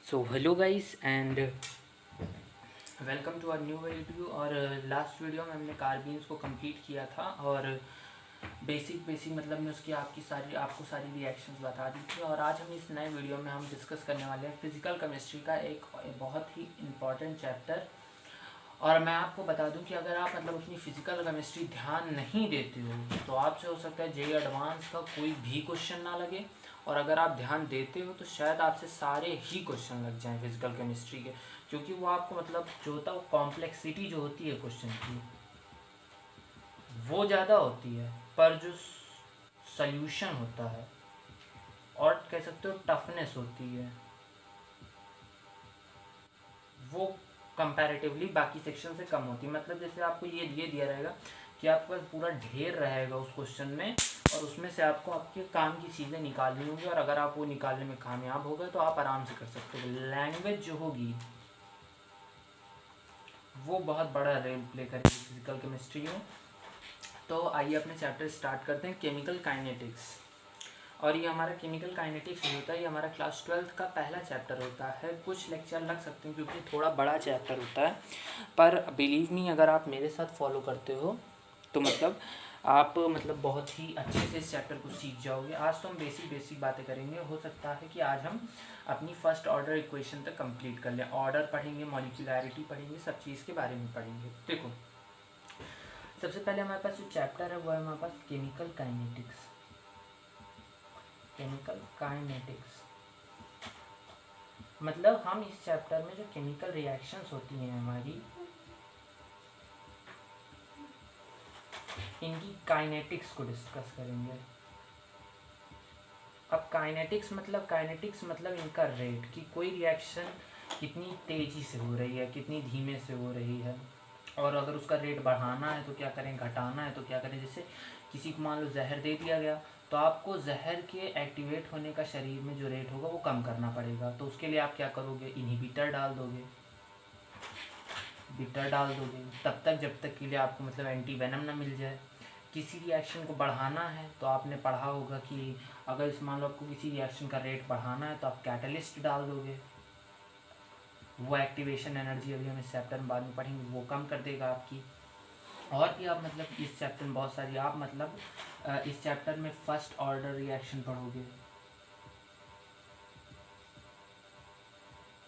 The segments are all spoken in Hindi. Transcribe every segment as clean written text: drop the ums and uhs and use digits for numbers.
So hello guys and welcome to our new video. और लास्ट वीडियो में हमने कार्बीन्स को कंप्लीट किया था और बेसिक मतलब मैं उसकी आपको सारी रिएक्शंस बता दी थी। और आज हम इस नए वीडियो में हम डिस्कस करने वाले हैं फिज़िकल केमिस्ट्री का एक बहुत ही इम्पॉर्टेंट चैप्टर। और मैं आपको बता दूं कि अगर आप अपनी फिजिकल केमिस्ट्री ध्यान नहीं देते हो तो आपसे हो सकता है जेई एडवांस का कोई भी क्वेश्चन ना लगे, और अगर आप ध्यान देते हो तो शायद आपसे सारे ही क्वेश्चन लग जाएं फिजिकल केमिस्ट्री के, क्योंकि वो आपको जो होता है वो कॉम्प्लेक्सिटी जो होती है क्वेश्चन की वो ज़्यादा होती है, पर जो सल्यूशन होता है और कह सकते हो टफनेस होती है वो कंपैरेटिवली बाकी सेक्शन से कम होती है। मतलब जैसे आपको ये दिया रहेगा कि आपके पास पूरा ढेर रहेगा उस क्वेश्चन में, और उसमें से आपको आपके काम की चीज़ें निकालनी होंगी, और अगर आप वो निकालने में कामयाब हो गए तो आप आराम से कर सकते हो। लैंग्वेज जो होगी वो बहुत बड़ा रोल प्ले करेगी फिजिकल केमिस्ट्री में। तो आइए अपने चैप्टर स्टार्ट करते हैं, केमिकल काइनेटिक्स। और ये हमारा केमिकल काइनेटिक्स जो होता है ये हमारा क्लास 12th का पहला चैप्टर होता है। कुछ लेक्चर लग सकते हैं क्योंकि थोड़ा बड़ा चैप्टर होता है, पर बिलीव मी अगर आप मेरे साथ फॉलो करते हो तो आप बहुत ही अच्छे से इस चैप्टर को सीख जाओगे। आज तो हम बेसिक बातें करेंगे। हो सकता है कि आज हम अपनी फर्स्ट ऑर्डर इक्वेशन तक कंप्लीट कर लें। ऑर्डर पढ़ेंगे, मॉलिक्यूलैरिटी पढ़ेंगे, सब चीज़ के बारे में पढ़ेंगे। देखो, सबसे पहले हमारे पास जो चैप्टर है वो है हमारे पास केमिकल काइनेटिक्स। केमिकल काइनेटिक्स मतलब हम इस चैप्टर में जो केमिकल रिएक्शंस होती हैं हमारी, इनकी काइनेटिक्स को डिस्कस करेंगे। अब काइनेटिक्स मतलब इनका रेट, कि कोई रिएक्शन कितनी तेज़ी से हो रही है, कितनी धीमे से हो रही है, और अगर उसका रेट बढ़ाना है तो क्या करें, घटाना है तो क्या करें। जैसे किसी को मान लो जहर दे दिया गया तो आपको जहर के एक्टिवेट होने का शरीर में जो रेट होगा वो कम करना पड़ेगा। तो उसके लिए आप क्या करोगे, इनहिबिटर डाल दोगे, बिटर डाल दोगे, तब तक जब तक के लिए आपको एंटी वेनम ना मिल जाए। किसी रिएक्शन को बढ़ाना है तो आपने पढ़ा होगा कि अगर इस मान लो आपको किसी रिएक्शन का रेट बढ़ाना है तो आप कैटलिस्ट डाल दोगे। वो एक्टिवेशन एनर्जी अभी हम इस चैप्टर में बाद में पढ़ेंगे, वो कम कर देगा आपकी। और भी आप इस चैप्टर में बहुत सारी आप इस चैप्टर में फर्स्ट ऑर्डर रिएक्शन पढ़ोगे,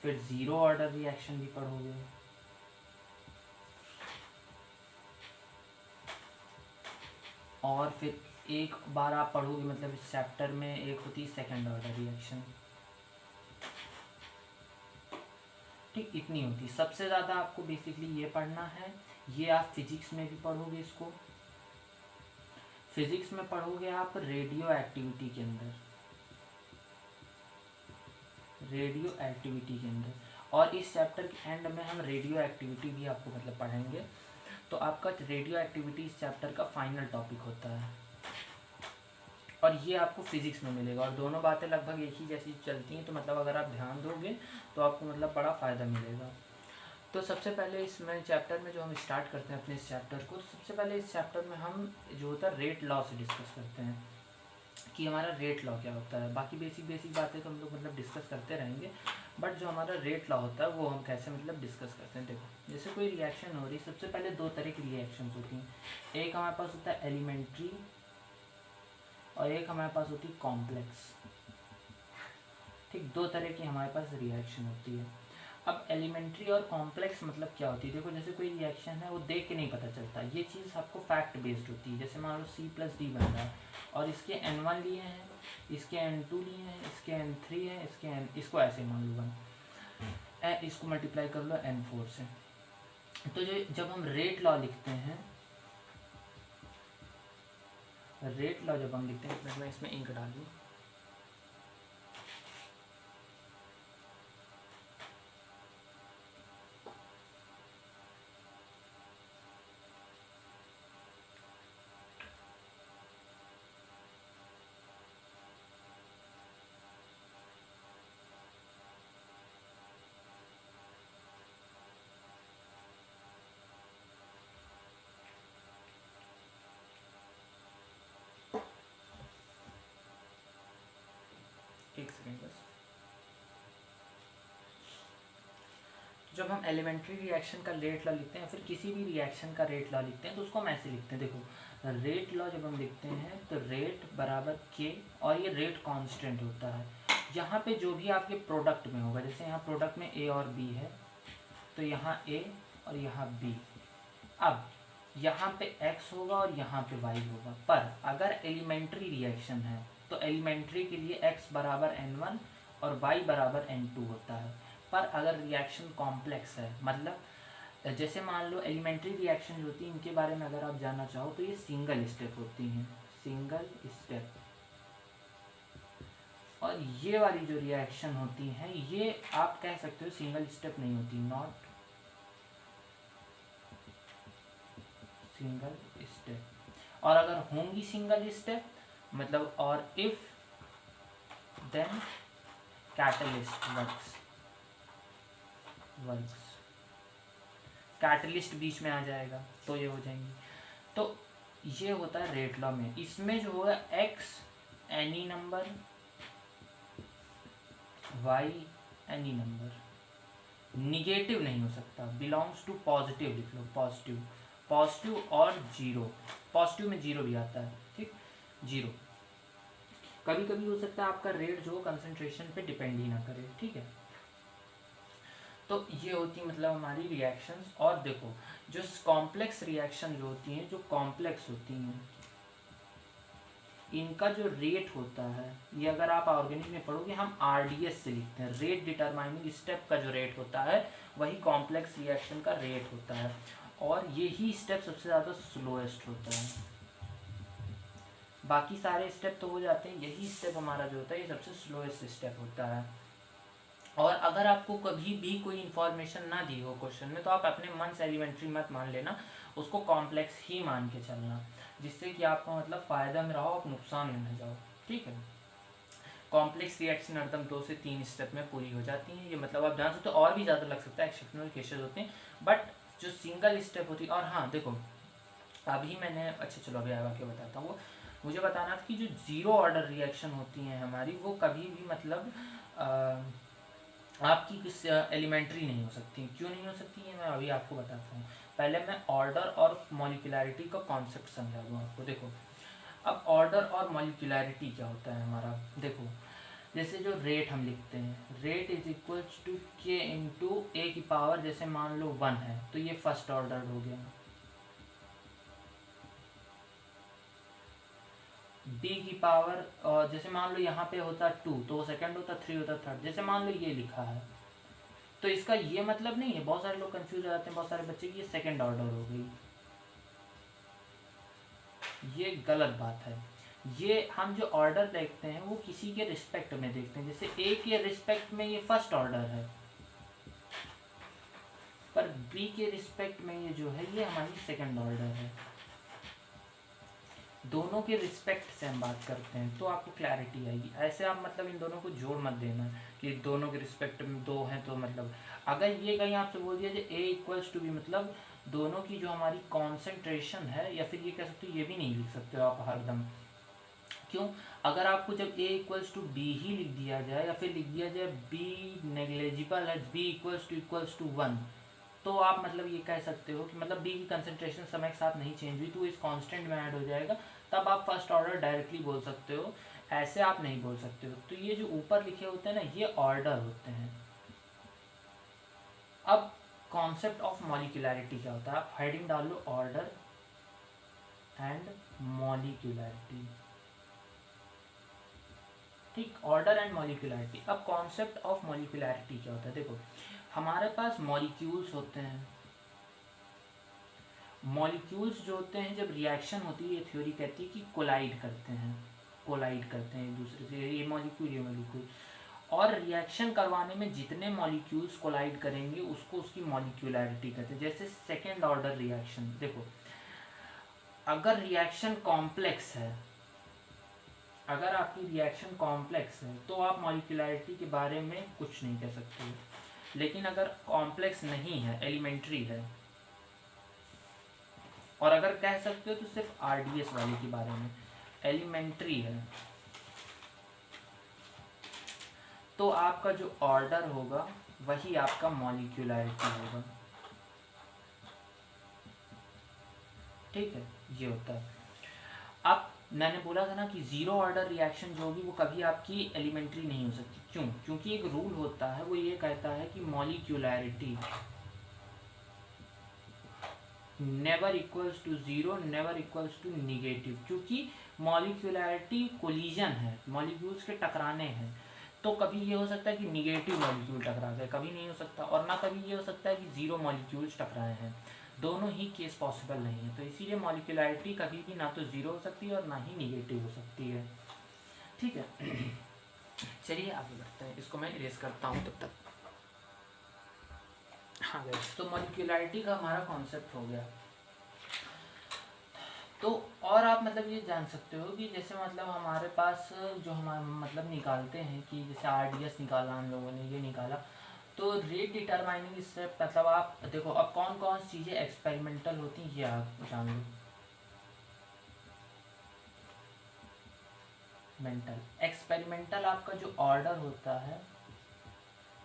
फिर ज़ीरो ऑर्डर रिएक्शन भी पढ़ोगे, और फिर एक बार आप पढ़ोगे इस चैप्टर में एक होती है सेकेंड ऑर्डर रिएक्शन। ठीक, इतनी होती। सबसे ज़्यादा आपको बेसिकली ये पढ़ना है, ये आप फिजिक्स में भी पढ़ोगे इसको। फिजिक्स में पढ़ोगे आप रेडियो एक्टिविटी के अंदर, रेडियो एक्टिविटी के अंदर। और इस चैप्टर के एंड में हम रेडियो एक्टिविटी भी आपको पढ़ेंगे। तो आपका रेडियो एक्टिविटी इस चैप्टर का फाइनल टॉपिक होता है, और ये आपको फिजिक्स में मिलेगा। और दोनों बातें लगभग एक ही जैसी चलती हैं, तो अगर आप ध्यान दोगे तो आपको बड़ा फ़ायदा मिलेगा। तो सबसे पहले इसमें चैप्टर में जो हम स्टार्ट करते हैं अपने इस चैप्टर को, सबसे पहले इस चैप्टर में हम जो होता है रेट लॉ से डिस्कस करते हैं कि हमारा रेट लॉ क्या होता है। बाकी बेसिक बातें तो हम लोग डिस्कस करते रहेंगे, बट जो हमारा रेट लॉ होता है वो हम कैसे डिस्कस करते हैं। देखो, जैसे कोई रिएक्शन हो रही, सबसे पहले दो तरह की रिएक्शंस होती हैं। एक हमारे पास होता है एलिमेंट्री, और एक हमारे पास होती है कॉम्प्लेक्स। ठीक, दो तरह की हमारे पास रिएक्शन होती है। अब एलिमेंट्री और कॉम्प्लेक्स क्या होती है। देखो, जैसे कोई रिएक्शन है वो देख के नहीं पता चलता, ये चीज़ आपको फैक्ट बेस्ड होती है। जैसे मान लो C+D बन रहा है और इसके N1 लिए हैं, इसके N2 लिए हैं, इसके N3 है, इसको ऐसे मान लो 1, इसको मल्टीप्लाई कर लो N4 से। तो जब हम रेट लॉ लिखते हैं, रेट लॉ जब हम लिखते हैं, मैं इसमें इंक डाल दूँ। जब हम एलिमेंट्री रिएक्शन का रेट लॉ लिखते हैं फिर किसी भी रिएक्शन का रेट लॉ लिखते हैं तो उसको हम ऐसे लिखते हैं। देखो रेट लॉ जब हम लिखते हैं तो रेट बराबर के, और ये रेट कांस्टेंट होता है। यहाँ पे जो भी आपके प्रोडक्ट में होगा, जैसे यहाँ प्रोडक्ट में ए और बी है तो यहाँ ए और यहाँ बी। अब यहाँ पे x होगा और यहाँ पे y होगा। पर अगर एलिमेंट्री रिएक्शन है तो एलिमेंट्री के लिए x बराबर n1 और y बराबर n2 होता है। पर अगर रिएक्शन कॉम्प्लेक्स है, मतलब जैसे मान लो एलिमेंट्री रिएक्शन होती है, इनके बारे में अगर आप जानना चाहो तो ये सिंगल स्टेप होती हैं, सिंगल स्टेप। और ये वाली जो रिएक्शन होती हैं ये आप कह सकते हो सिंगल स्टेप नहीं होती, नॉट सिंगल स्टेप। और अगर होंगी सिंगल स्टेप मतलब और if then catalyst works, catalyst बीच में आ जाएगा तो ये हो जाएंगी। तो ये होता है रेट लॉ में। इसमें जो होगा x any number, y any number, negative नहीं हो सकता, बिलोंग्स टू पॉजिटिव लिख लो, पॉजिटिव, पॉजिटिव और जीरो, पॉजिटिव में जीरो भी आता है, ठीक, जीरो। कभी कभी हो सकता है आपका रेट जो कंसंट्रेशन पे डिपेंड ही ना करे, ठीक है। तो ये होती मतलब हमारी रिएक्शंस। और देखो जो कॉम्प्लेक्स रिएक्शन जो होती हैं, जो कॉम्प्लेक्स होती हैं, इनका जो रेट होता है, ये अगर आप ऑर्गेनिक में पढ़ोगे हम RDS से लिखते हैं, रेट डिटरमाइनिंग स्टेप का जो रेट होता है वही कॉम्प्लेक्स रिएक्शन का रेट होता है। और यही स्टेप सबसे ज़्यादा स्लोएस्ट होता है। बाकी सारे स्टेप तो हो जाते हैं, यही स्टेप हमारा जो होता है ये सबसे स्लोएस्ट स्टेप होता है। और अगर आपको कभी भी कोई इन्फॉर्मेशन ना दी हो क्वेश्चन में तो आप अपने मन से एलिमेंट्री मत मान लेना, उसको कॉम्प्लेक्स ही मान के चलना, जिससे कि आपको मतलब फ़ायदा में रहो, आप नुकसान में न जाओ, ठीक है। कॉम्प्लेक्स रिएक्शन हरदम 2 से 3 स्टेप में पूरी हो जाती हैं। ये मतलब आप जान सकते हो, और भी ज़्यादा लग सकता है, एक्सेप्शनल केसेस होते हैं, बट जो सिंगल स्टेप होती है। और हाँ देखो अभी मैंने, अच्छा चलो अभी आगे बताता हूँ। मुझे बताना था कि जो जीरो ऑर्डर रिएक्शन होती हैं हमारी, वो कभी भी मतलब आपकी किस एलिमेंट्री नहीं हो सकती। क्यों नहीं हो सकती है मैं अभी आपको बताता हूँ। पहले मैं ऑर्डर और मॉलिक्यूलैरिटी का कॉन्सेप्ट समझा दूँ आपको। देखो अब ऑर्डर और मॉलिक्यूलैरिटी क्या होता है हमारा, देखो जैसे जो रेट हम लिखते हैं, रेट इज इक्वल्स टू के इंटू ए की पावर, जैसे मान लो 1 है तो ये फर्स्ट ऑर्डर हो गया, b की पावर, और जैसे मान लो यहाँ पे होता 2 तो वो सेकंड होता, 3 होता थर्ड, जैसे मान लो ये लिखा है। तो इसका ये मतलब नहीं है, बहुत सारे लोग कंफ्यूज हो जाते हैं, बहुत सारे बच्चे की ये सेकंड ऑर्डर हो गई, ये गलत बात है। ये हम जो ऑर्डर देखते हैं वो किसी के रिस्पेक्ट में देखते हैं, जैसे ए के रिस्पेक्ट में ये फर्स्ट ऑर्डर है, पर बी के रिस्पेक्ट में ये जो है ये हमारी सेकंड ऑर्डर है। दोनों के रिस्पेक्ट से हम बात करते हैं तो आपको क्लैरिटी आएगी। ऐसे आप मतलब इन दोनों को जोड़ मत देना कि दोनों के रिस्पेक्ट में 2 हैं तो मतलब, अगर ये कहीं आपसे बोल दिया जाए ए इक्वल्स टू बी, मतलब दोनों की जो हमारी कॉन्सेंट्रेशन है, या फिर ये कह सकते हो, ये भी नहीं लिख सकते हो आप हरदम। क्यों? अगर आपको जब ए इक्वल्स टू बी ही लिख दिया जाए, या फिर लिख दिया जाए बी नेग्लेजिबल है, बी इक्वल्स टू 1, तो आप मतलब ये कह सकते हो कि मतलब बी की कंसंट्रेशन समय के साथ नहीं चेंज हुई तो इस कांस्टेंट में ऐड हो जाएगा, तब आप फर्स्ट ऑर्डर डायरेक्टली बोल सकते हो। ऐसे आप नहीं बोल सकते हो। तो ये जो ऊपर लिखे होते हैं ना, ये ऑर्डर होते हैं। अब कॉन्सेप्ट ऑफ मॉलिक्यूलैरिटी क्या होता है, आप हेडिंग डाल लो ऑर्डर एंड मॉलिक्यूलैरिटी, ठीक, ऑर्डर एंड मॉलिक्यूलैरिटी। अब कॉन्सेप्ट ऑफ मॉलिक्यूलैरिटी क्या होता है, देखो हमारे पास मॉलिक्यूल्स होते हैं। मॉलिक्यूल्स जो होते हैं जब रिएक्शन होती है, ये थ्योरी कहती है कि कोलाइड करते हैं, कोलाइड करते हैं एक दूसरे से, ये मॉलिक्यूल, और रिएक्शन करवाने में जितने मॉलिक्यूल्स कोलाइड करेंगे उसको उसकी मॉलिक्यूलैरिटी कहते हैं। जैसे सेकेंड ऑर्डर रिएक्शन, देखो अगर रिएक्शन कॉम्प्लेक्स है, अगर आपकी रिएक्शन कॉम्प्लेक्स है तो आप मॉलिक्यूलैरिटी के बारे में कुछ नहीं कह सकते। लेकिन अगर कॉम्प्लेक्स नहीं है, एलिमेंट्री है, और अगर कह सकते हो तो सिर्फ RDS वाले के बारे में, एलिमेंट्री है, तो आपका जो ऑर्डर होगा वही आपका मॉलिक्यूलैरिटी होगा। ठीक है, ये होता है। अब मैंने बोला था ना कि जीरो ऑर्डर रिएक्शन जो होगी वो कभी आपकी एलिमेंट्री नहीं हो सकती। क्यों? क्योंकि एक रूल होता है, वो ये कहता है कि molecularity never equals to zero, never equals to negative. क्योंकि मॉलिक्यूलैरिटी कोलिजन है, मॉलिक्यूल्स के टकराने हैं। तो कभी ये हो सकता है कि निगेटिव मॉलिक्यूल टकरा गए, कभी नहीं हो सकता। और ना कभी ये हो सकता है कि जीरो मॉलिक्यूल्स टकराए हैं। दोनों ही केस पॉसिबल नहीं है। तो इसीलिए मॉलिक्यूलैरिटी कभी भी ना तो जीरो हो सकती है और ना ही निगेटिव हो सकती है। ठीक है, चलिए आगे बढ़ते हैं। इसको मैं इरेज करता हूँ तब तक। हाँ गाइस, तो मॉलिक्यूलैरिटी का हमारा कॉन्सेप्ट हो गया। तो और आप मतलब ये जान सकते हो कि जैसे मतलब हमारे पास जो हम मतलब निकालते हैं कि जैसे RDS निकाला हम लोगों ने, ये निकाला, तो रेट डिटरमाइनिंग स्टेप मतलब आप देखो अब कौन कौन सी चीज़ें एक्सपेरिमेंटल होती हैं ये आप जान लो। एक्सपेरिमेंटल आपका जो ऑर्डर होता है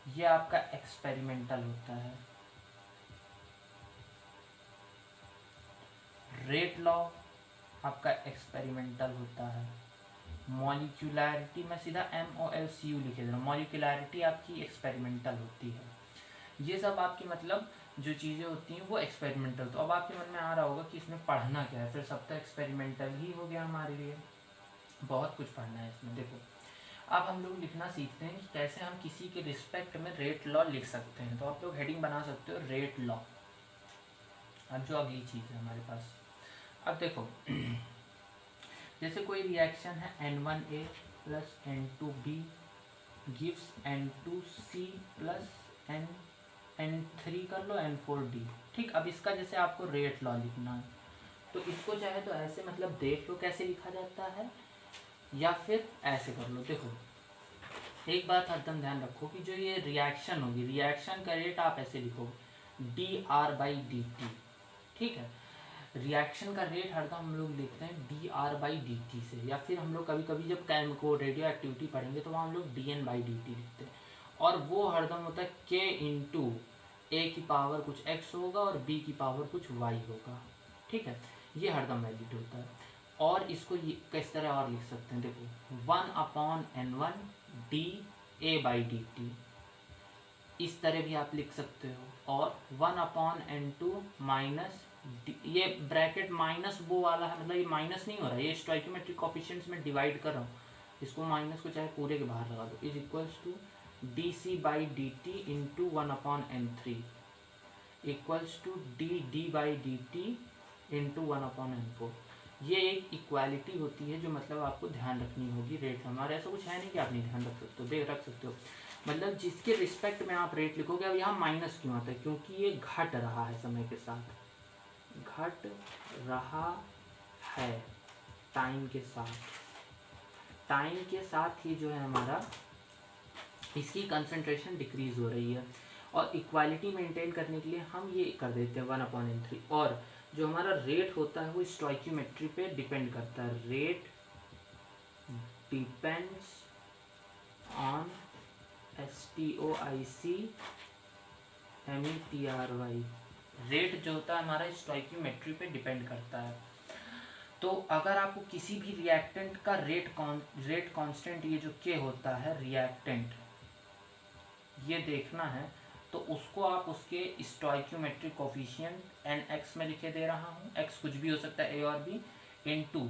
ये आपका एक्सपेरिमेंटल होता है। रेट लॉ आपका एक्सपेरिमेंटल होता है। मॉलिक्यूलैरिटी मैं सीधा MOLCU लिखे दे रहा हूँ। मॉलिक्यूलैरिटी आपकी एक्सपेरिमेंटल होती है। ये सब आपकी मतलब जो चीज़ें होती हैं वो एक्सपेरिमेंटल। तो अब आपके मन में आ रहा होगा कि इसमें पढ़ना क्या है, फिर सब तो एक्सपेरिमेंटल ही हो गया हमारे लिए। बहुत कुछ पढ़ना है इसमें। देखो अब हम लोग लिखना सीखते हैं कि कैसे हम किसी के रिस्पेक्ट में रेट लॉ लिख सकते हैं। तो आप लोग हेडिंग बना सकते हो रेट लॉ। अब जो अगली चीज़ है हमारे पास, अब देखो जैसे कोई रिएक्शन है N1A plus N2B gives N2C plus N3 कर लो N4D। ठीक, अब इसका जैसे आपको रेट लॉ लिखना है तो इसको चाहे तो ऐसे मतलब देख लो कैसे लिखा जाता है, या फिर ऐसे कर लो। देखो एक बात हरदम ध्यान रखो कि जो ये रिएक्शन होगी, रिएक्शन का रेट आप ऐसे लिखोगे dR/dt। ठीक है, रिएक्शन का रेट हरदम हम लोग लिखते हैं dR/dt से, या फिर हम लोग कभी कभी जब को रेडियो एक्टिविटी पढ़ेंगे तो वहाँ हम लोग dN/dt लिखते हैं। और वो हरदम होता है K इंटू A की पावर कुछ x होगा और B की पावर कुछ y होगा। ठीक है, ये हरदम वैलिड होता है। और इसको ये किस तरह और लिख सकते हैं, देखो 1/N1 dA/dt, इस तरह भी आप लिख सकते हो। और 1/N2 माइनस, ये ब्रैकेट माइनस वो वाला है, मतलब ये माइनस नहीं हो रहा है, ये स्टोइकोमेट्रिक कोफिशिएंट्स में डिवाइड कर रहा हूँ, इसको माइनस को चाहे पूरे के बाहर लगा दो, is equals to dC/dt into 1/N3 equals to dD/dt into 1/N4। ये एक इक्वालिटी होती है जो मतलब आपको ध्यान रखनी होगी रेट। हमारा ऐसा कुछ है नहीं कि आप नहीं ध्यान रख सकते हो, देख रख सकते हो। मतलब जिसके रिस्पेक्ट में आप रेट लिखोगे। अब यहाँ माइनस क्यों आता है, क्योंकि ये घट रहा है समय के साथ, घट रहा है टाइम के साथ। टाइम के साथ ही जो है हमारा इसकी कंसंट्रेशन डिक्रीज हो रही है। और इक्वालिटी मेंटेन करने के लिए हम ये कर देते हैं 1/N3। और जो हमारा रेट होता है वो स्टोइकोमेट्री पे डिपेंड करता है। Rate depends on STOICMETRY। Rate जो होता है हमारा स्टोइकोमेट्री पे डिपेंड करता है। तो अगर आपको किसी भी रिएक्टेंट का रेट कांस्टेंट ये जो K होता है रिएक्टेंट, ये देखना है तो उसको आप उसके स्टोइकोमेट्रिक कोफिशिएंट NX में लिखे दे रहा हूँ, x कुछ भी हो सकता है A और B, इनटू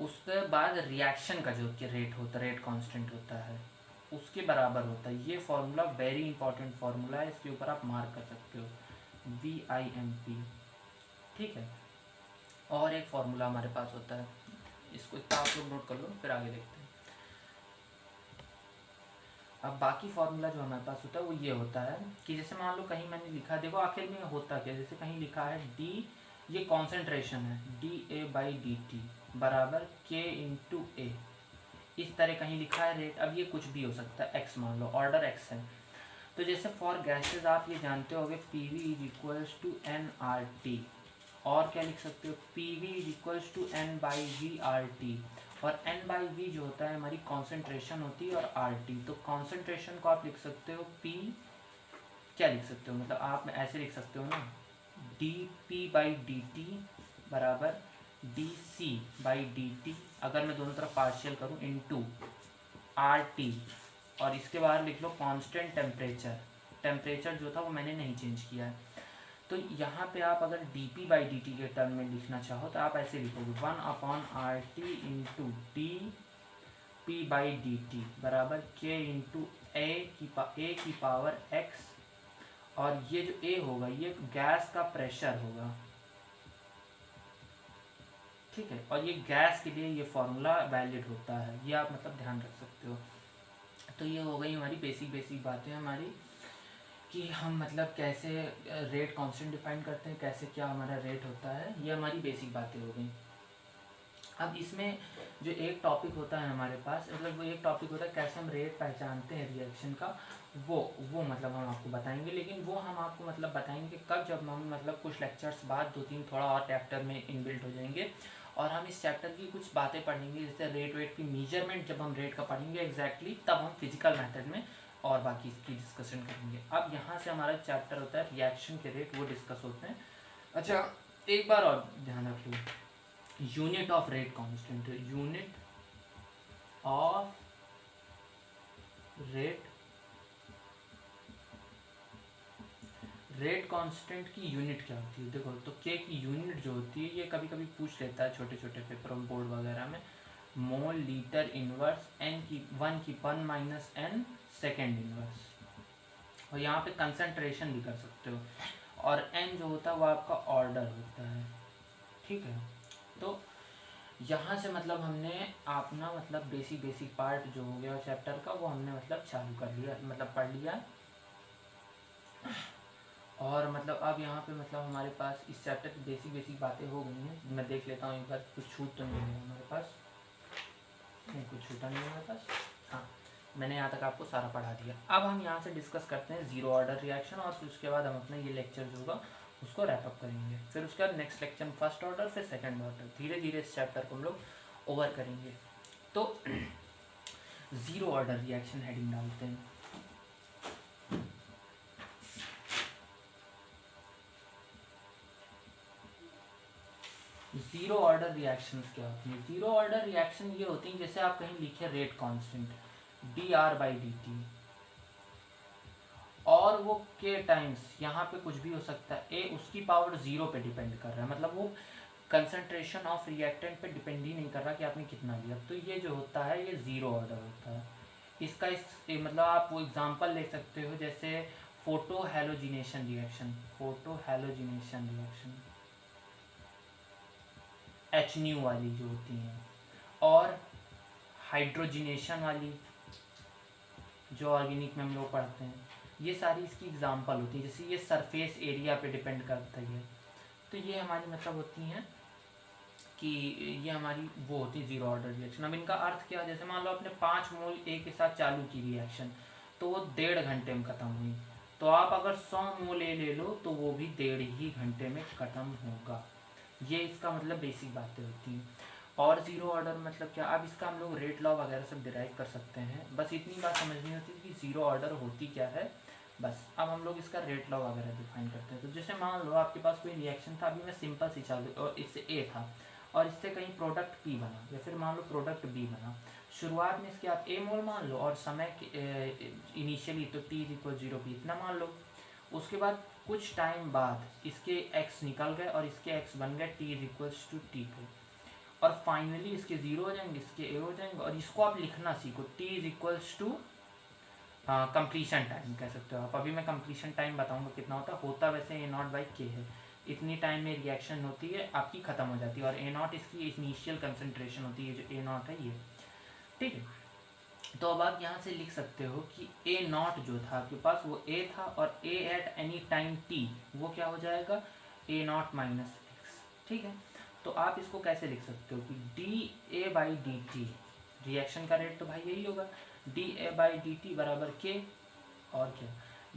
उसके बाद रिएक्शन का जो रेट होता है, रेट कांस्टेंट होता है, उसके बराबर होता है। ये फॉर्मूला वेरी इंपॉर्टेंट फॉर्मूला है, इसके ऊपर आप मार्क कर सकते हो VIMP। ठीक है, और एक फॉर्मूला हमारे पास होता है, इसको इतना आप लोग नोट कर लो, फिर आगे देखते हैं। अब बाकी फार्मूला जो हमारे पास होता है वो ये होता है कि जैसे मान लो कहीं मैंने लिखा, देखो आखिर में होता क्या, जैसे कहीं लिखा है D, ये कॉन्सेंट्रेशन है, dA/dt बराबर K इंटू A, इस तरह कहीं लिखा है रेट। अब ये कुछ भी हो सकता है, x मान लो, ऑर्डर x है। तो जैसे फॉर गैसेज आप ये जानते होगे PV is equals to nRT, और क्या लिख सकते हो, PV is equals to N/V/RT। और N/V जो होता है हमारी कॉन्सेंट्रेशन होती है और RT, तो कॉन्सेंट्रेशन को आप लिख सकते हो P क्या लिख सकते हो, मतलब आप ऐसे लिख सकते हो ना, dp/dt बराबर dc/dt, अगर मैं दोनों तरफ पार्शियल करूँ, इनटू RT, और इसके बाहर लिख लो कांस्टेंट टेम्परेचर। टेम्परेचर जो था वो मैंने नहीं चेंज किया है। तो यहाँ पे आप अगर dp/dt के टर्म में लिखना चाहो तो आप ऐसे लिखोगे 1/RT इंटू dp/dt बराबर k इंटू ए की पावर x, और ये जो a होगा ये गैस का प्रेशर होगा, ठीक है। और ये गैस के लिए ये फॉर्मूला वैलिड होता है, ये आप मतलब ध्यान रख सकते हो। तो ये हो गई हमारी बेसिक बातें हमारी, कि हम मतलब कैसे रेट कांस्टेंट डिफाइन करते हैं, कैसे क्या हमारा रेट होता है, ये हमारी बेसिक बातें हो गई। अब इसमें जो एक टॉपिक होता है हमारे पास, मतलब वो एक टॉपिक होता है कैसे हम रेट पहचानते हैं रिएक्शन का, वो मतलब हम आपको बताएंगे। लेकिन वो हम आपको मतलब बताएंगे कब, जब हम मतलब कुछ लेक्चर्स बाद 2-3 थोड़ा और चैप्टर में इनबिल्ट हो जाएंगे, और हम इस चैप्टर की कुछ बातें पढ़ेंगे, जैसे रेट वेट की मेजरमेंट जब हम रेट का पढ़ेंगे एग्जैक्टली, तब हम फिजिकल मेथड में और बाकी इसकी डिस्कशन करेंगे। अब यहाँ से हमारा चैप्टर होता है रिएक्शन के रेट, वो डिस्कस होते हैं। अच्छा, एक बार और ध्यान रखिए, unit of rate constant, unit of rate constant की यूनिट क्या होती है। देखो, तो के की यूनिट जो होती है, ये कभी कभी पूछ लेता है छोटे छोटे पेपर बोर्ड वगैरह में, मोल लीटर इनवर्स n की 1 माइनस n सेकेंड इनवर्स, और यहाँ पे कंसंट्रेशन भी कर सकते हो, और n जो होता है वो आपका ऑर्डर होता है, ठीक है। तो यहाँ से मतलब हमने अपना मतलब बेसिक पार्ट जो हो गया चैप्टर का, वो हमने मतलब चालू कर लिया, मतलब पढ़ लिया। और मतलब अब यहाँ पे मतलब हमारे पास इस चैप्टर की बेसिक बातें हो गई हैं। मैं देख लेता हूँ एक बार, कुछ छूट तो नहीं है हमारे पास, नहीं कुछ छूटा नहीं है हमारे पास, हाँ मैंने यहाँ तक आपको सारा पढ़ा दिया। अब हम यहाँ से डिस्कस करते हैं जीरो ऑर्डर रिएक्शन, और फिर उसके बाद हम अपना ये लेक्चर जो होगा उसको रैपअप करेंगे। फिर उसके बाद नेक्स्ट लेक्चर फर्स्ट ऑर्डर, फिर सेकंड ऑर्डर, धीरे धीरे इस चैप्टर को हम लोग ओवर करेंगे। तो जीरो ऑर्डर रिएक्शन हेडिंग डालते हैं। जीरो ऑर्डर रिएक्शंस क्या होती है। जीरो ऑर्डर रिएक्शन ये होती हैं, जैसे आप कहीं लिखे रेट कांस्टेंट dr/dt, और वो के टाइम्स यहाँ पे कुछ भी हो सकता है, ए उसकी पावर 0 पे डिपेंड कर रहा है, मतलब वो कंसंट्रेशन ऑफ रिएक्टेंट पे डिपेंड ही नहीं कर रहा कि आपने कितना लिया। तो ये जो होता है ये जीरो ऑर्डर होता है। इसका मतलब आप वो एग्जांपल ले सकते हो, जैसे फोटो हैलोजिनेशन रिएक्शन, HNU वाली जो होती हैं, और हाइड्रोजिनेशन वाली जो ऑर्गेनिक में हम लोग पढ़ते हैं, ये सारी इसकी एग्जांपल होती है। जैसे ये सरफेस एरिया पे डिपेंड करता है, तो ये हमारी मतलब होती हैं कि ये हमारी वो होती है जीरो ऑर्डर रिएक्शन। अब इनका अर्थ क्या है, जैसे मान लो आपने 5 मोल ए के साथ चालू की रिएक्शन, तो वो 1.5 घंटे में ख़त्म हुई। तो आप अगर 100 मोल ए ले लो तो वो भी 1.5 ही घंटे में ख़त्म होगा। ये इसका मतलब बेसिक बातें होती हैं। और जीरो ऑर्डर मतलब क्या, अब इसका हम लोग रेट लॉ वगैरह सब डिराइव कर सकते हैं। बस इतनी बात समझनी होती है कि जीरो ऑर्डर होती क्या है, बस। अब हम लोग इसका रेट लॉ वगैरह डिफाइन करते हैं। तो जैसे मान लो आपके पास कोई रिएक्शन था, अभी मैं सिंपल सी चालू, और इससे ए था और इससे कहीं प्रोडक्ट पी बना, या फिर मान लो प्रोडक्ट बी बना। शुरुआत में इसके आप ए मोल मान लो, और समय इनिशियली तो t=0 p इतना मान लो। उसके बाद कुछ टाइम बाद इसके x निकल गए और इसके x बन गए t=t पे, और फाइनली इसके 0 हो जाएंगे, इसके a हो जाएंगे। और इसको आप लिखना सीखो, t= कंप्लीशन टाइम कह सकते हो आप। अभी मैं कंप्लीशन टाइम बताऊंगा कितना होता वैसे a0/k है। इतनी टाइम में रिएक्शन होती है आपकी ख़त्म हो जाती है, और a0 इसकी इनिशियल कंसंट्रेशन होती है, जो a0 है ये, ठीक है। तो अब आप यहाँ से लिख सकते हो कि a0 जो था आपके पास वो a था, और a at any time t वो क्या हो जाएगा, a0 - x, ठीक है। तो आप इसको कैसे लिख सकते हो कि dA/dt, रिएक्शन का रेट तो भाई यही होगा, dA/dt बराबर k, और क्या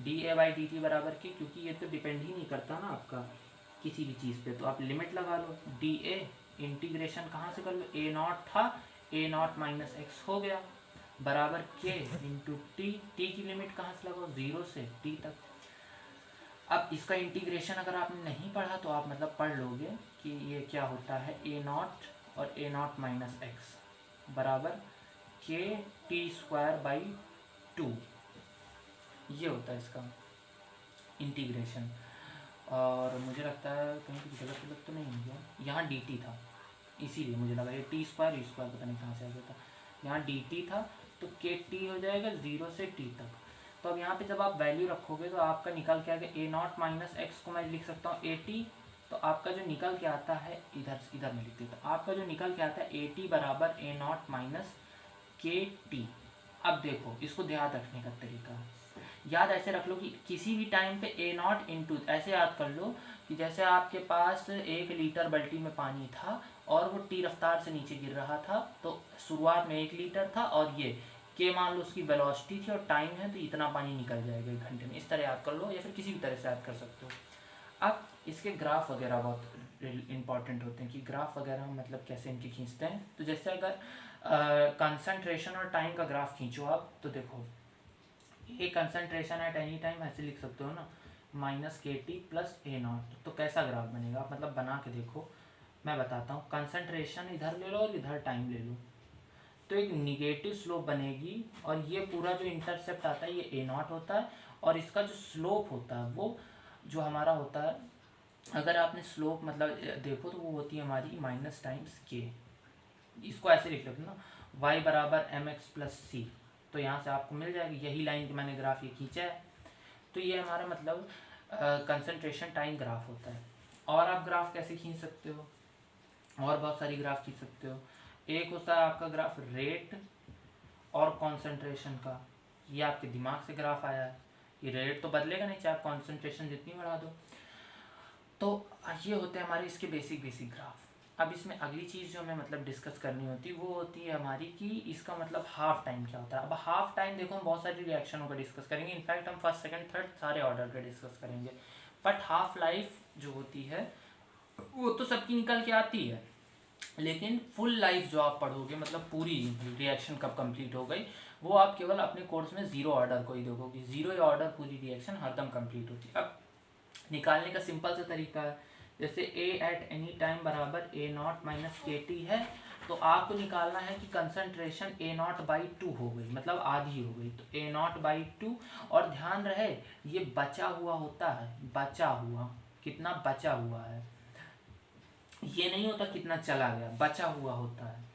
dA/dt बराबर k, क्योंकि ये तो डिपेंड ही नहीं करता ना आपका किसी भी चीज़ पे, तो आप लिमिट लगा लो। dA इंटीग्रेशन कहाँ से कर लो, a0 था, a0 - x हो गया, बराबर k इंटू टी। टी की लिमिट कहाँ से लगाओ, 0 से t तक। अब इसका इंटीग्रेशन अगर आपने नहीं पढ़ा तो आप मतलब पढ़ लोगे कि ये क्या होता है, ए नॉट और ए नॉट माइनस एक्स बराबर के टी स्क्वायर बाई 2, ये होता है इसका इंटीग्रेशन। और मुझे लगता है कहीं कुछ गलत गलत तो नहीं हो गया, यहाँ डी टी था इसीलिए मुझे लगा ये टी स्क्वायर ई स्क्वायर पता नहीं कहाँ से आ गया था, यहाँ डी टी था तो के टी हो जाएगा 0 से टी तक। तो अब यहाँ पे जब आप वैल्यू रखोगे तो आपका निकल के आएगा ए नॉट माइनस एक्स को मैं लिख सकता हूँ ए टी, तो आपका जो निकल के आता है इधर में लिखते, तो आपका जो निकल के आता है ए टी बराबर ए नॉट माइनस के टी। अब देखो इसको ध्यान रखने का तरीका याद ऐसे रख लो कि किसी भी टाइम पे ए नॉट इंटू, ऐसे याद कर लो कि जैसे आपके पास 1 लीटर बाल्टी में पानी था और वो टी रफ्तार से नीचे गिर रहा था, तो शुरुआत में 1 लीटर था और ये के मान लो उसकी वेलोसिटी थी और टाइम है तो इतना पानी निकल जाएगा 1 घंटे में, इस तरह याद कर लो या फिर किसी भी तरह से याद कर सकते हो। अब इसके ग्राफ वगैरह बहुत इंपॉर्टेंट होते हैं कि ग्राफ वगैरह मतलब कैसे इनके खींचते हैं। तो जैसे अगर कंसंट्रेशन और टाइम का ग्राफ खींचो आप, तो देखो ये कंसंट्रेशन एट एनी टाइम ऐसे लिख सकते हो ना, माइनस के टी प्लस ए नॉट। तो कैसा ग्राफ बनेगा आप मतलब बना के देखो, मैं बताता हूँ। कंसंट्रेशन इधर ले लो और इधर टाइम ले लो, तो एक निगेटिव स्लोप बनेगी और ये पूरा जो इंटरसेप्ट आता है ये ए नॉट होता है और इसका जो स्लोप होता है वो जो हमारा होता है, अगर आपने स्लोप मतलब देखो तो वो होती है हमारी माइनस टाइम्स के। इसको ऐसे लिख लो ना, y बराबर एम एक्स प्लस सी, तो यहाँ से आपको मिल जाएगी यही लाइन की मैंने ग्राफ ये खींचा है। तो ये हमारा मतलब कंसंट्रेशन टाइम ग्राफ होता है। और आप ग्राफ कैसे खींच सकते हो, और बहुत सारी ग्राफ खींच सकते हो। एक होता है आपका ग्राफ रेट और कंसंट्रेशन का, ये आपके दिमाग से ग्राफ आया है, ये रेट तो बदलेगा नहीं चाहे आप कंसंट्रेशन जितनी बढ़ा दो। तो ये होते हैं हमारे इसके बेसिक ग्राफ। अब इसमें अगली चीज़ जो हमें मतलब डिस्कस करनी होती है वो होती है हमारी कि इसका मतलब हाफ टाइम क्या होता है। अब हाफ टाइम देखो हम बहुत सारी रिएक्शनों का डिस्कस करेंगे, इनफैक्ट हम फर्स्ट सेकंड थर्ड सारे ऑर्डर का डिस्कस करेंगे, बट हाफ लाइफ जो होती है वो तो सबकी निकल के आती है, लेकिन फुल लाइफ जो आप पढ़ोगे मतलब पूरी रिएक्शन कब कंप्लीट हो गई वो आप केवल अपने कोर्स में 0 ऑर्डर को ही देखोगे, 0 ऑर्डर पूरी रिएक्शन हरदम कंप्लीट होती है। अब निकालने का सिंपल सा तरीका है, जैसे ए एट एनी टाइम बराबर ए नॉट माइनस के टी है, तो आपको निकालना है कि कंसंट्रेशन ए नॉट बाई 2 हो गई मतलब आधी हो गई, तो ए नॉट बाई 2। और ध्यान रहे ये बचा हुआ होता है, बचा हुआ कितना बचा हुआ है, ये नहीं होता कितना चला गया, बचा हुआ होता है।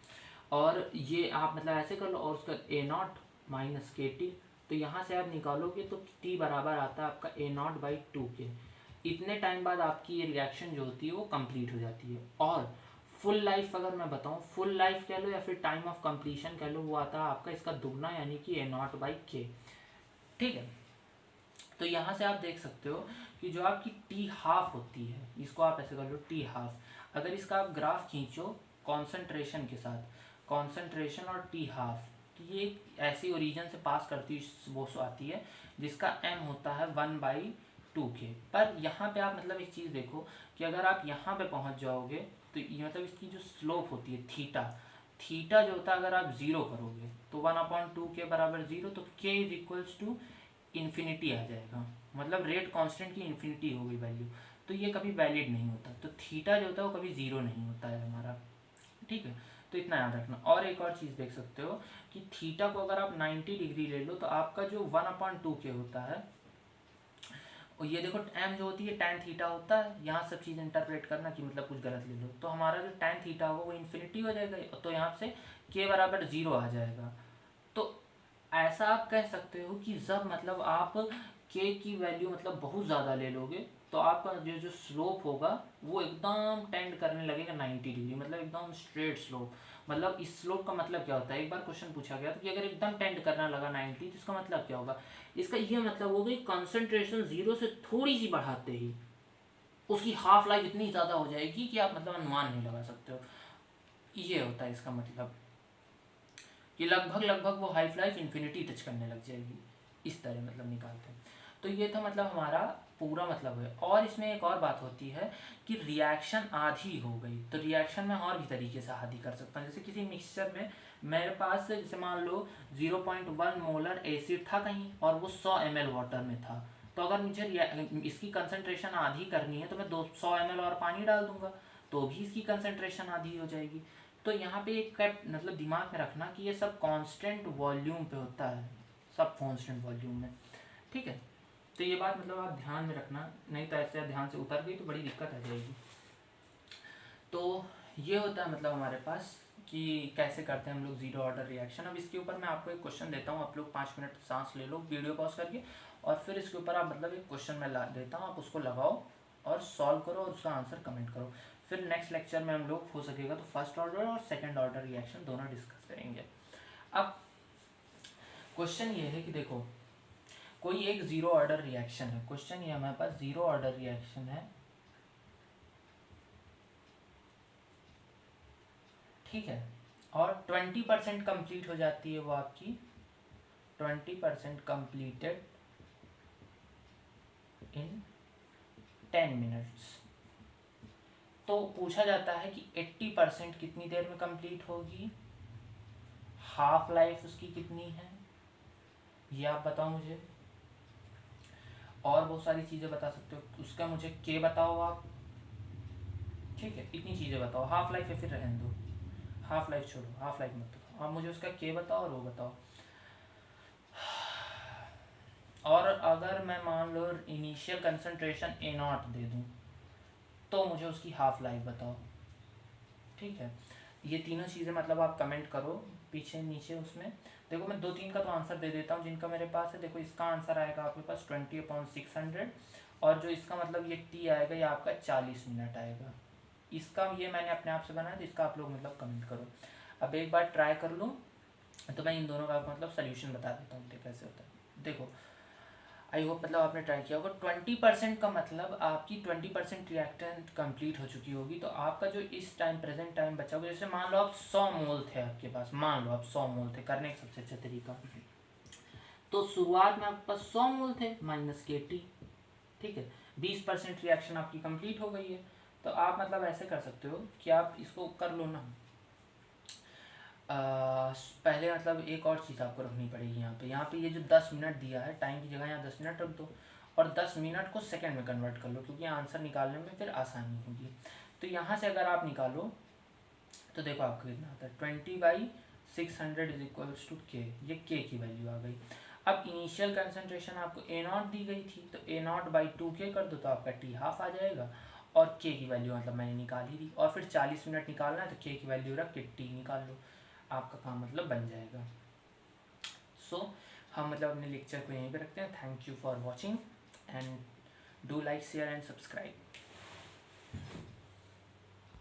और ये आप मतलब ऐसे कर लो और उसका ए नॉट माइनस के टी, तो यहाँ से आप निकालोगे तो टी बराबर आता है आपका ए नॉट बाई 2 के। इतने टाइम बाद आपकी ये रिएक्शन जो होती है वो कंप्लीट हो जाती है। और फुल लाइफ अगर मैं बताऊँ, फुल लाइफ कह लो या फिर टाइम ऑफ कंप्लीशन कह लो, वो आता है आपका इसका दुगना यानी कि ए नॉट बाई के। ठीक है, तो यहाँ से आप देख सकते हो कि जो आपकी टी हाफ होती है, इसको आप ऐसे कर लो टी हाफ। अगर इसका आप ग्राफ खींचो कॉन्सेंट्रेशन के साथ, कॉन्सेंट्रेशन और टी हाफ, तो ये एक ऐसी ओरिजिन से पास करती वो आती है जिसका एम होता है 1/2 के। पर यहाँ पे आप मतलब एक चीज़ देखो कि अगर आप यहाँ पे पहुँच जाओगे तो ये मतलब इसकी जो स्लोप होती है थीटा, थीटा जो होता है अगर आप 0 करोगे तो 1/2 के बराबर 0, तो के इज इक्वल्स टू इन्फिनिटी आ जाएगा, मतलब रेट कांस्टेंट की इन्फिनिटी हो गई वैल्यू, तो ये कभी वैलिड नहीं होता। तो थीटा जो होता है वो कभी 0 नहीं होता है हमारा। ठीक है, तो इतना याद रखना। और एक और चीज़ देख सकते हो कि थीटा को अगर आप 90 डिग्री ले लो तो आपका जो 1/2 के होता है, और ये देखो एम जो होती है टैन थीटा होता है, यहाँ सब चीज़ इंटरप्रेट करना कि मतलब कुछ गलत ले लो, तो हमारा जो टैन थीटा होगा वो इन्फिनिटी हो जाएगा, तो यहाँ से के बराबर 0 आ जाएगा। तो ऐसा आप कह सकते हो कि जब मतलब आप के की वैल्यू मतलब बहुत ज़्यादा ले लोगे तो आपका जो स्लोप होगा वो एकदम टेंड करने लगेगा 90 डिग्री, मतलब एकदम स्ट्रेट स्लोप। मतलब इस स्लोप का मतलब क्या होता है, एक बार क्वेश्चन पूछा गया था कि अगर एकदम टेंड करना लगा 90 तो इसका मतलब क्या होगा, इसका ये मतलब होगा कि कंसंट्रेशन 0 से थोड़ी सी बढ़ाते ही उसकी हाफ लाइफ इतनी ज़्यादा हो जाएगी कि आप मतलब अनुमान नहीं लगा सकते हो। ये होता है इसका मतलब कि लगभग वो हाइफ लाइफ इन्फिनिटी टच करने लग जाएगी, इस तरह मतलब निकालते हैं। तो ये था मतलब हमारा पूरा मतलब है। और इसमें एक और बात होती है कि रिएक्शन आधी हो गई तो रिएक्शन में और भी तरीके से आधी कर सकता हूँ। जैसे किसी मिक्सचर में मेरे पास जैसे मान लो 0.1 मोलर एसिड था कहीं और वो 100 ml वाटर में था, तो अगर मुझे इसकी कंसंट्रेशन आधी करनी है तो मैं 200 ml और पानी डाल दूंगा, तो भी इसकी कंसंट्रेशन आधी हो जाएगी। तो यहाँ पे एक मतलब दिमाग में रखना कि ये सब कांस्टेंट वॉल्यूम पे होता है, सब कांस्टेंट वॉल्यूम में, ठीक है। तो ये बात मतलब आप ध्यान में रखना, नहीं तो ऐसे ध्यान से उतर गई तो बड़ी दिक्कत आ जाएगी। तो ये होता है मतलब हमारे पास कि कैसे करते हैं हम लोग ज़ीरो ऑर्डर रिएक्शन। अब इसके ऊपर मैं आपको एक क्वेश्चन देता हूँ, आप लोग 5 मिनट सांस ले लो वीडियो पॉज करके, और फिर इसके ऊपर आप मतलब एक क्वेश्चन मैं ला देता हूँ, आप उसको लगाओ और सॉल्व करो और उसका आंसर कमेंट करो। फिर नेक्स्ट लेक्चर में हम लोग हो सकेगा तो फर्स्ट ऑर्डर और सेकेंड ऑर्डर रिएक्शन दोनों डिस्कस करेंगे। अब क्वेश्चन ये है कि देखो कोई एक ज़ीरो ऑर्डर रिएक्शन है, क्वेश्चन ये हमारे पास ज़ीरो ऑर्डर रिएक्शन है, ठीक है, और 20% कंप्लीट हो जाती है वो आपकी, 20% कंप्लीटेड इन 10 मिनट्स। तो पूछा जाता है कि 80% कितनी देर में कंप्लीट होगी, हाफ लाइफ उसकी कितनी है, ये आप बताओ मुझे, और बहुत सारी चीज़ें बता सकते हो, उसका मुझे के बताओ आप, ठीक है, इतनी चीज़ें बताओ। हाफ लाइफ है फिर रहने दो, हाफ लाइफ छोड़ो, हाफ लाइफ मत बताओ, आप मुझे उसका के बताओ और वो बताओ। और अगर मैं मान लो इनिशियल कंसंट्रेशन A0 दे दूं तो मुझे उसकी हाफ लाइफ बताओ, ठीक है। ये तीनों चीज़ें मतलब आप कमेंट करो पीछे नीचे उसमें। देखो मैं 2-3 का तो आंसर दे देता हूँ जिनका मेरे पास है। देखो इसका आंसर आएगा आपके पास 20/600, और जो इसका मतलब ये टी आएगा ये आपका 40 मिनट आएगा। इसका ये मैंने अपने आप से बनाया, तो इसका आप लोग मतलब कमेंट करो। अब एक बार ट्राई कर लूँ तो मैं इन दोनों का मतलब सोल्यूशन बता देता हूँ कैसे होता है। देखो आई होप मतलब आपने ट्राई किया होगा। 20% का मतलब आपकी 20% रिएक्टेंट कंप्लीट हो चुकी होगी, तो आपका जो इस टाइम प्रेजेंट टाइम बचा होगा, जैसे मान लो आप 100 मोल थे आपके पास, मान लो आप 100 मोल थे, करने का सबसे अच्छा तरीका, तो शुरुआत में आपके पास 100 मोल थे माइनस KT, ठीक है, 20% रिएक्शन आपकी कंप्लीट हो गई है। तो आप मतलब ऐसे कर सकते हो कि आप इसको कर लो ना, पहले मतलब एक और चीज़ आपको रखनी पड़ेगी यहाँ पे ये जो 10 मिनट दिया है टाइम की जगह यहाँ 10 मिनट रख दो, और 10 मिनट को सेकंड में कन्वर्ट कर लो, क्योंकि आंसर निकालने में फिर आसानी होगी। तो यहाँ से अगर आप निकालो तो देखो आपको कितना आता है, 20/600 इज इक्वल्स टू के, ये के की वैल्यू आ गई। अब इनिशियल कंसंट्रेशन आपको A0 दी गई थी, तो A0/2K कर दो तो आपका T हाफ आ जाएगा, और के की वैल्यू मतलब मैंने निकाल ही दी, और फिर 40 मिनट निकालना है तो के की वैल्यू रख के T निकाल लो, आपका काम मतलब बन जाएगा। सो हम मतलब अपने लेक्चर को यहीं पे रखते हैं। Thank you for watching and do like share and subscribe.